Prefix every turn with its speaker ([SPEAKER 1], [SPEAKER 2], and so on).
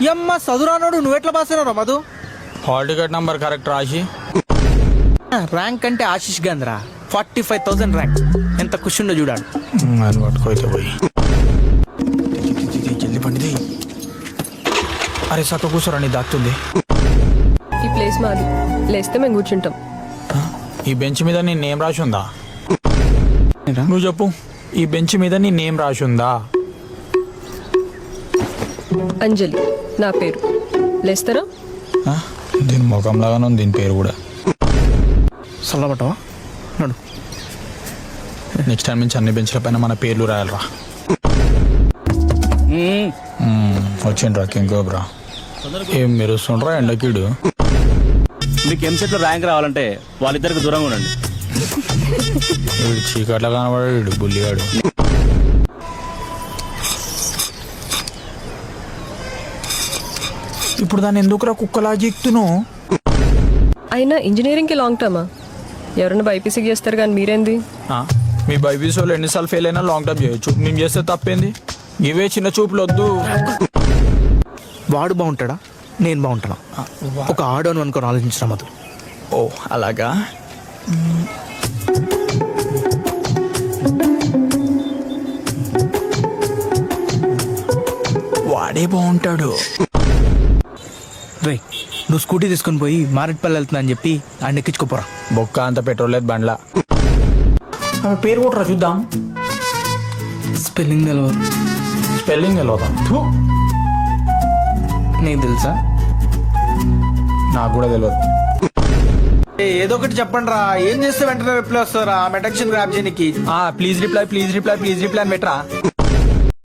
[SPEAKER 1] యమ్మ చదురానోడు నువ్వెట్లా పాస్ అయినారా Madhu?
[SPEAKER 2] Hall ticket number correct రాసి
[SPEAKER 1] ర్యాంక్ అంటే ఆశిష్ గంధ్రా 45,000 ర్యాంక్. ఎంత ఖుషి చూడాడు.
[SPEAKER 2] అని పట్టుకోయితే పోయి జల్ది పండిది. అరే సక్క కూర్చోరా, నీ దాక్తుంది.
[SPEAKER 3] ఈ ప్లేస్ మాది, లేస్తే మేము కూర్చుంటాం.
[SPEAKER 2] ఈ బెంచ్ మీద నీ నేమ్ రాసి ఉందా? నువ్వు చెప్పు, ఈ బెంచ్ మీద నీ నేమ్ రాసి ఉందా?
[SPEAKER 3] అంజలి నా పేరు. లేస్తారా?
[SPEAKER 2] దీని ముఖం లాగానే ఉంది దీని పేరు కూడా.
[SPEAKER 1] చల్లబట్టవా నడు.
[SPEAKER 2] నెక్స్ట్ టైం నుంచి అన్ని బెంచ్ల పైన మన పేర్లు రాయాలరా. వచ్చిండ్రా కింకోబ్రా. ఏం మెరుస్తుండ్రా ఎండకీడు.
[SPEAKER 4] మీకు ఎంసెట్లో ర్యాంక్ రావాలంటే వాళ్ళిద్దరికి దూరంగా ఉండండి.
[SPEAKER 2] వీడు చీకట్లా కనబడాడు బుల్లిగాడు. ఇప్పుడు దాన్ని ఎందుకురా కుక్కలా జీక్తును?
[SPEAKER 3] అయినా ఇంజనీరింగ్కి లాంగ్ టర్మా? ఎవరైనా బైపీసీకి చేస్తారు కానీ మీరేంది?
[SPEAKER 2] మీ బైబీస్ వాళ్ళు ఎన్నిసార్లు ఫెయిల్ అయినా లాంగ్ టర్మ్ చేయొచ్చు, మేము చేస్తే తప్పేంది? ఇవే చిన్న చూపులు వద్దు.
[SPEAKER 1] వాడు బాగుంటాడా నేను బాగుంటానా? ఒక ఆడోను అనుకొని ఆలోచించిన మధు.
[SPEAKER 2] ఓ అలాగా. వాడే బాగుంటాడు.
[SPEAKER 1] రే నువ్వు స్కూటీ తీసుకొని పోయి మారేట్పల్లి వెళ్తున్నా అని చెప్పి ఆయన ఎక్కించుకోపోరా.
[SPEAKER 2] బొక్క అంత పెట్రోల్ లేదు బండ్లా. ఆమె పేరు కొట్టరా చూద్దాం.
[SPEAKER 1] స్పెల్లింగ్ తెలియదు.
[SPEAKER 2] స్పెల్లింగ్ వెళ్ళవుతాం.
[SPEAKER 1] నీకు తెలుసా?
[SPEAKER 2] నాకు కూడా తెలియదు.
[SPEAKER 1] ఏదో ఒకటి చెప్పండి రా. ఏం చేస్తే వెంటనే రిప్లై వస్తారా? మెటెక్షన్ గ్రాప్ చేయడానికి.
[SPEAKER 2] Please reply please reply please reply అని పెట్టరా.